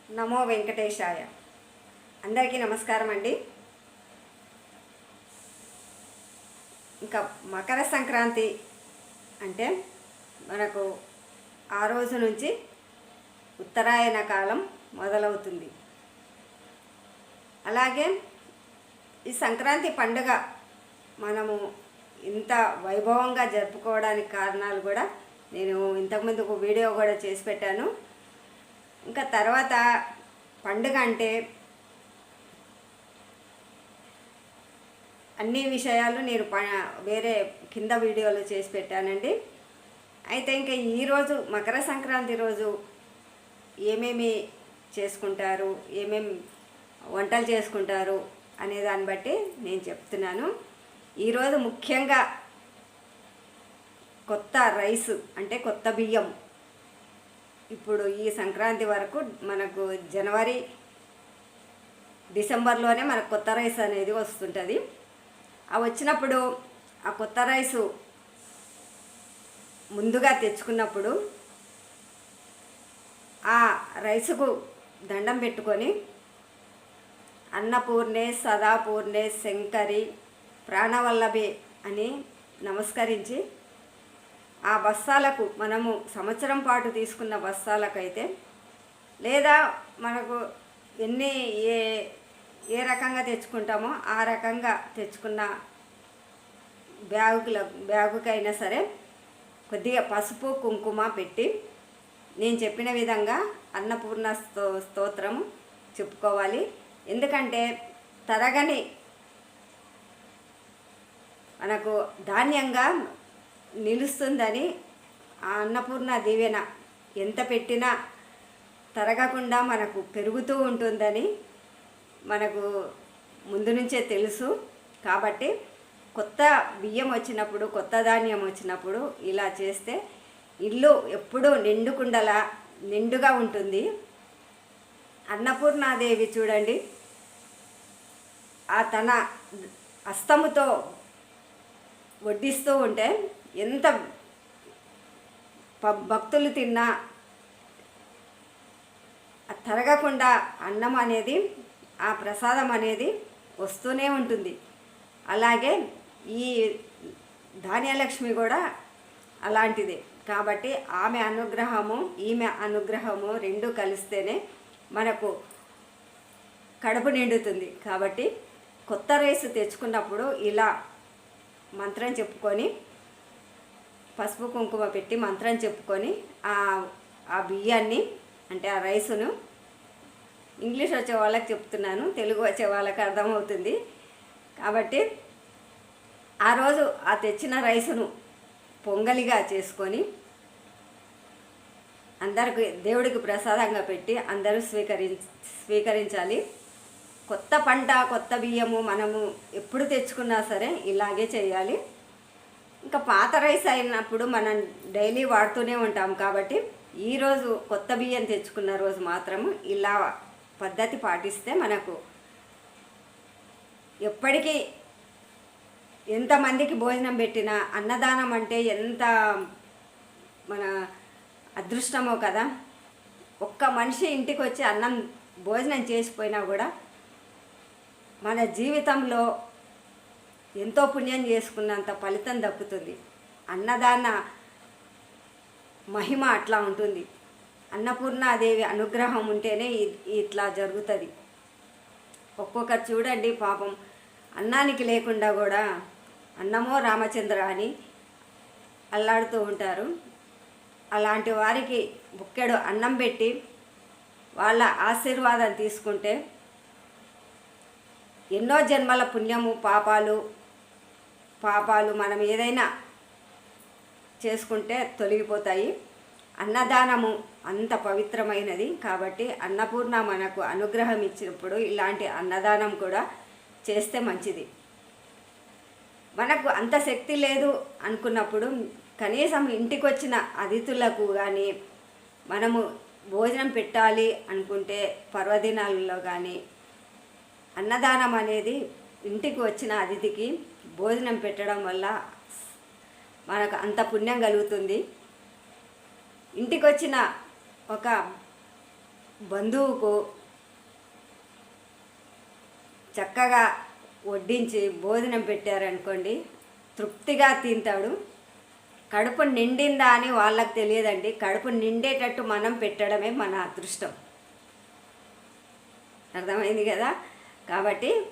నమో వెంకటేశాయ. అందరికీ నమస్కారం అండి. ఇంకా మకర సంక్రాంతి అంటే మనకు ఆ రోజు నుంచి ఉత్తరాయణ కాలం మొదలవుతుంది. అలాగే ఈ సంక్రాంతి పండుగ మనము ఇంత వైభవంగా జరుపుకోవడానికి కారణాలు కూడా నేను ఇంతకుముందు ఒక వీడియో కూడా చేసి పెట్టాను. ఇంకా తర్వాత పండుగ అంటే అన్ని విషయాలు నేను వేరే కింద వీడియోలో చేసి పెట్టానండి. అయితే ఇంకా ఈరోజు మకర సంక్రాంతి రోజు ఏమేమి చేసుకుంటారు, ఏమేమి వంటలు చేసుకుంటారు అనే దాన్ని బట్టి నేను చెప్తున్నాను. ఈరోజు ముఖ్యంగా కొత్త రైస్ అంటే కొత్త బియ్యం. ఇప్పుడు ఈ సంక్రాంతి వరకు మనకు జనవరి డిసెంబర్లోనే మనకు కొత్త రైస్ అనేది వస్తుంటుంది. ఆ వచ్చినప్పుడు ఆ కొత్త రైసు ముందుగా తెచ్చుకున్నప్పుడు ఆ రైసుకు దండం పెట్టుకొని అన్నపూర్ణే సదాపూర్ణే శంకరి ప్రాణవల్లభే అని నమస్కరించి ఆ బస్తాలకు మనము సంవత్సరం పాటు తీసుకున్న బస్తాలకైతే లేదా మనకు ఎన్ని ఏ రకంగా తెచ్చుకుంటామో ఆ రకంగా తెచ్చుకున్న బ్యాగుకైనా సరే కొద్దిగా పసుపు కుంకుమ పెట్టి నేను చెప్పిన విధంగా అన్నపూర్ణ స్తోత్రము చెప్పుకోవాలి. ఎందుకంటే తరగని మనకు ధాన్యంగా నిలుస్తుందని ఆ అన్నపూర్ణ దీవెన ఎంత పెట్టినా తరగకుండా మనకు పెరుగుతూ ఉంటుందని మనకు ముందు నుంచే తెలుసు. కాబట్టి కొత్త బియ్యం వచ్చినప్పుడు, కొత్త ధాన్యం వచ్చినప్పుడు ఇలా చేస్తే ఇల్లు ఎప్పుడూ నిండుగా ఉంటుంది. అన్నపూర్ణాదేవి చూడండి, ఆ తన హస్తముతో వడ్డిస్తూ ఉంటే ఎంత భక్తులు తిన్నా తరగకుండా అన్నం అనేది, ఆ ప్రసాదం అనేది వస్తూనే ఉంటుంది. అలాగే ఈ ధాన్యలక్ష్మి కూడా అలాంటిదే. కాబట్టి ఆమె అనుగ్రహము ఈమె అనుగ్రహము రెండు కలిస్తేనే మనకు కడుపు నిండుతుంది. కాబట్టి కొత్త రైస్ తెచ్చుకున్నప్పుడు ఇలా మంత్రం చెప్పుకొని పసుపు కుంకుమ పెట్టి మంత్రం చెప్పుకొని ఆ బియ్యాన్ని అంటే ఆ రైసును, ఇంగ్లీష్ వచ్చే వాళ్ళకి చెప్తున్నాను, తెలుగు వచ్చే వాళ్ళకి అర్థమవుతుంది. కాబట్టి ఆ రోజు ఆ తెచ్చిన రైసును పొంగలిగా చేసుకొని అందరికి దేవుడికి ప్రసాదంగా పెట్టి అందరూ స్వీకరించాలి. కొత్త పంట కొత్త బియ్యము మనము ఎప్పుడు తెచ్చుకున్నా సరే ఇలాగే చేయాలి. ఇంకా పాత రైస్ అయినప్పుడు మనం డైలీ వాడుతూనే ఉంటాం. కాబట్టి ఈరోజు కొత్త బియ్యం తెచ్చుకున్న రోజు మాత్రము ఇలా పద్ధతి పాటిస్తే మనకు ఎప్పటికీ ఎంతమందికి భోజనం పెట్టినా అన్నదానం అంటే ఎంత మన అదృష్టమో కదా. ఒక్క మనిషి ఇంటికి వచ్చి భోజనం చేసిపోయినా కూడా మన జీవితంలో ఎంతో పుణ్యం చేసుకున్నంత ఫలితం దక్కుతుంది. అన్నదాన మహిమ అట్లా ఉంటుంది. అన్నపూర్ణాదేవి అనుగ్రహం ఉంటేనే ఇట్లా జరుగుతుంది. ఒక్కొక్కరు చూడండి, పాపం అన్నానికి లేకుండా కూడా అన్నమో రామచంద్ర అని అల్లాడుతూ ఉంటారు. అలాంటి వారికి బుక్కెడు అన్నం పెట్టి వాళ్ళ ఆశీర్వాదం తీసుకుంటే ఎన్నో జన్మల పుణ్యము పాపాలు మనం ఏదైనా చేసుకుంటే తొలగిపోతాయి. అన్నదానము అంత పవిత్రమైనది. కాబట్టి అన్నపూర్ణ మనకు అనుగ్రహం ఇచ్చినప్పుడు ఇలాంటి అన్నదానం కూడా చేస్తే మంచిది. మనకు అంత శక్తి లేదు అనుకున్నప్పుడు కనీసం ఇంటికి వచ్చిన అతిథులకు కానీ మనము భోజనం పెట్టాలి అనుకుంటే పర్వదినాలలో కానీ అన్నదానం అనేది ఇంటికి వచ్చిన అతిథికి భోజనం పెట్టడం వల్ల మనకు అంత పుణ్యం కలుగుతుంది. ఇంటికి వచ్చిన ఒక బంధువుకు చక్కగా వడ్డించి భోజనం పెట్టారనుకోండి, తృప్తిగా తింటాడు. కడుపు నిండిందా అని వాళ్ళకి తెలియదండి. కడుపు నిండేటట్టు మనం పెట్టడమే మన అదృష్టం. అర్థమైంది కదా? కాబట్టి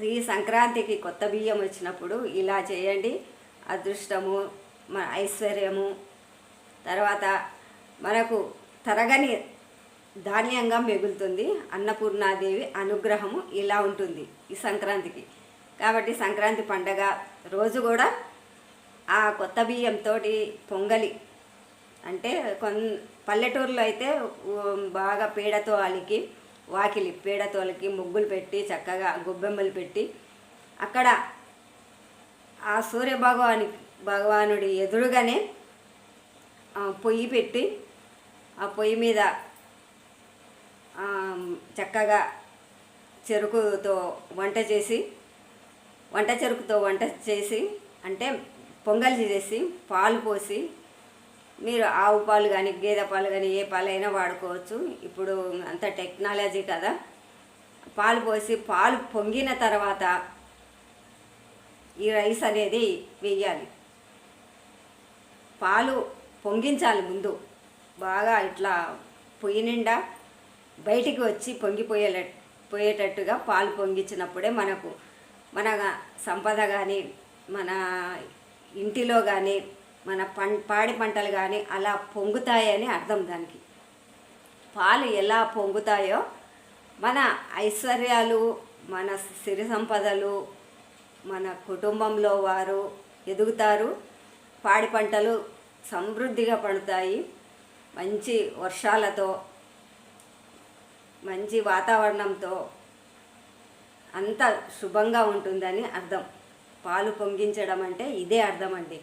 ఈ సంక్రాంతికి కొత్త బియ్యం వచ్చినప్పుడు ఇలా చేయండి. అదృష్టము, మన ఐశ్వర్యము, తర్వాత మనకు తరగని ధాన్యంగా మిగులుతుంది. అన్నపూర్ణాదేవి అనుగ్రహము ఇలా ఉంటుంది ఈ సంక్రాంతికి. కాబట్టి సంక్రాంతి పండగ రోజు కూడా ఆ కొత్త బియ్యంతో పొంగలి అంటే పల్లెటూరులో అయితే బాగా పేడతో అలికి వాకిలి పేడతో అలికి ముగ్గులు పెట్టి చక్కగా గొబ్బెమ్మలు పెట్టి అక్కడ ఆ సూర్య భగవానుడి ఎదురుగానే పొయ్యి పెట్టి ఆ పొయ్యి మీద చక్కగా చెరుకుతో వంట చేసి అంటే పొంగల్ చేసి పాలు పోసి, మీరు ఆవు పాలు కానీ గేదె పాలు కానీ ఏ పాలైనా వాడుకోవచ్చు. ఇప్పుడు అంత టెక్నాలజీ కదా. పాలు పోసి పాలు పొంగిన తర్వాత ఈ రైస్ అనేది వేయాలి. పాలు పొంగించాలి ముందు బాగా ఇట్లా పొయ్యి నిండా బయటికి వచ్చి పోయేటట్టుగా పాలు పొంగించినప్పుడే మన సంపద కానీ మన ఇంటిలో కానీ మన పాడి పంటలు కానీ అలా పొంగుతాయని అర్థం. దానికి పాలు ఎలా పొంగుతాయో మన ఐశ్వర్యాలు, మన సిరి సంపదలు, మన కుటుంబంలో వారు ఎదుగుతారు. పాడి పంటలు సమృద్ధిగా పండుతాయి. మంచి వర్షాలతో, మంచి వాతావరణంతో అంత శుభంగా ఉంటుందని అర్థం. పాలు పొంగించడం అంటే ఇదే అర్థం అండి.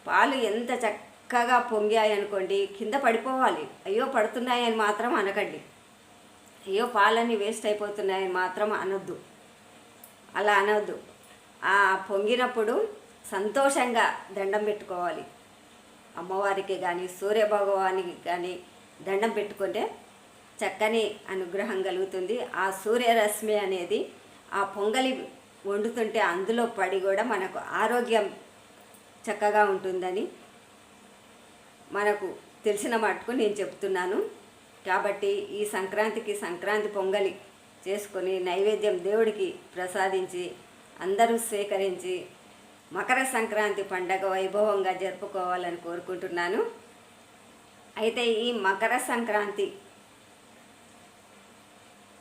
పాలు ఎంత చక్కగా పొంగాయనుకోండి, కింద పడిపోవాలి. అయ్యో పడుతున్నాయని మాత్రం అనకండి. అయ్యో పాలన్నీ వేస్ట్ అయిపోతున్నాయని మాత్రం అనొద్దు. అలా అనొద్దు. ఆ పొంగినప్పుడు సంతోషంగా దండం పెట్టుకోవాలి. అమ్మవారికి కానీ సూర్యభగవానికి కానీ దండం పెట్టుకుంటే చక్కని అనుగ్రహం కలుగుతుంది. ఆ సూర్యరశ్మి అనేది ఆ పొంగలి వండుతుంటే అందులో పడి కూడా మనకు ఆరోగ్యం చక్కగా ఉంటుందని మనకు తెలిసిన మటుకు నేను చెప్తున్నాను. కాబట్టి ఈ సంక్రాంతి పొంగలి చేసుకొని నైవేద్యం దేవుడికి ప్రసాదించి అందరూ స్వీకరించి మకర సంక్రాంతి పండగ వైభవంగా జరుపుకోవాలని కోరుకుంటున్నాను. అయితే ఈ మకర సంక్రాంతి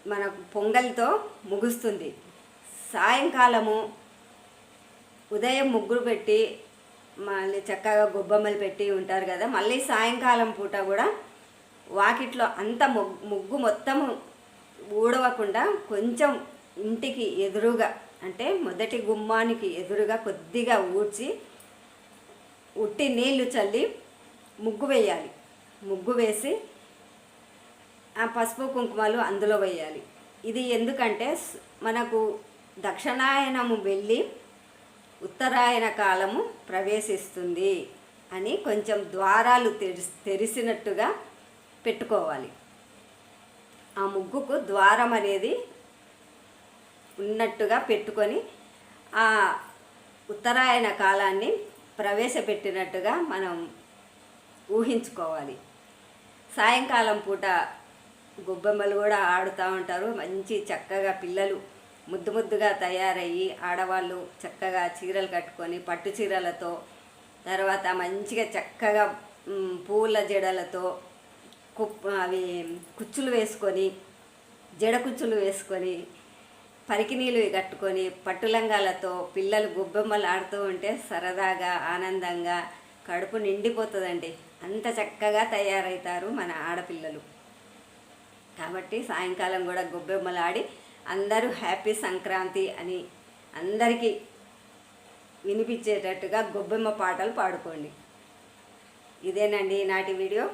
మనకు పొంగల్తో ముగుస్తుంది. సాయంకాలము ఉదయం ముగ్గురు పెట్టి మళ్ళీ చక్కగా గొబ్బెమ్మలు పెట్టి ఉంటారు కదా. మళ్ళీ సాయంకాలం పూట కూడా వాకిట్లో అంత ముగ్గు మొత్తము ఊడవకుండా కొంచెం ఇంటికి ఎదురుగా అంటే మొదటి గుమ్మానికి ఎదురుగా కొద్దిగా ఊడ్చి ఉట్టి నీళ్లు చల్లి ముగ్గు వేయాలి. ముగ్గు వేసి ఆ పసుపు కుంకుమలు అందులో వేయాలి. ఇది ఎందుకంటే మనకు దక్షిణాయనము వెళ్ళి ఉత్తరాయణ కాలము ప్రవేశిస్తుంది అని కొంచెం ద్వారాలు తెరిసినట్టుగా పెట్టుకోవాలి. ఆ ముగ్గుకు ద్వారం అనేది ఉన్నట్టుగా పెట్టుకొని ఆ ఉత్తరాయణ కాలాన్ని ప్రవేశపెట్టినట్టుగా మనం ఊహించుకోవాలి. సాయంకాలం పూట గొబ్బెమ్మలు కూడా ఆడుతూ ఉంటారు. మంచి చక్కగా పిల్లలు ముద్దుగా తయారయ్యి ఆడవాళ్ళు చక్కగా చీరలు కట్టుకొని పట్టు చీరలతో, తర్వాత మంచిగా చక్కగా పూల జడలతో అవి కుచ్చులు వేసుకొని జడ కుచ్చులు వేసుకొని పరికినీలు కట్టుకొని పట్టులంగాలతో పిల్లలు గొబ్బెమ్మలు ఆడుతూ ఉంటే సరదాగా ఆనందంగా కడుపు నిండిపోతుందండి. అంత చక్కగా తయారవుతారు మన ఆడపిల్లలు. కాబట్టి సాయంకాలం కూడా గొబ్బెమ్మలు ఆడి అందరూ హ్యాపీ సంక్రాంతి అని అందరికీ వినిపించేటట్టుగా గొబ్బెమ్మ పాటలు పాడుకోండి. ఇదేనండి ఈనాటి వీడియో.